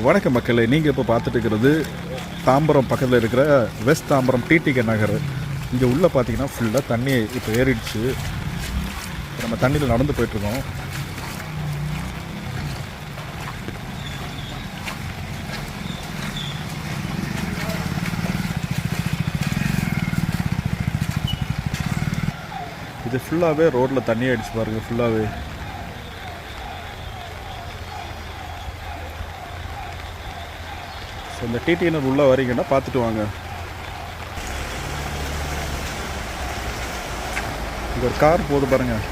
வணக்க மக்களே, நீங்கள் இப்போ பார்த்துட்டு இருக்கிறது தாம்பரம் பக்கத்தில் இருக்கிற வெஸ்ட் தாம்பரம் டிடிகே நகர். இங்கே உள்ளே பார்த்தீங்கன்னா ஃபுல்லாக தண்ணி இப்போ ஏறிடுச்சு. நம்ம தண்ணியில் நடந்து போயிட்டுருக்கோம். இது ஃபுல்லாகவே ரோட்டில் தண்ணி ஆகிடுச்சு பாருங்கள். ஃபுல்லாகவே இந்த டிடினர் உள்ளே வரீங்கன்னா பார்த்துட்டு வாங்க. இங்கே ஒரு கார் போகுது பாருங்கள்.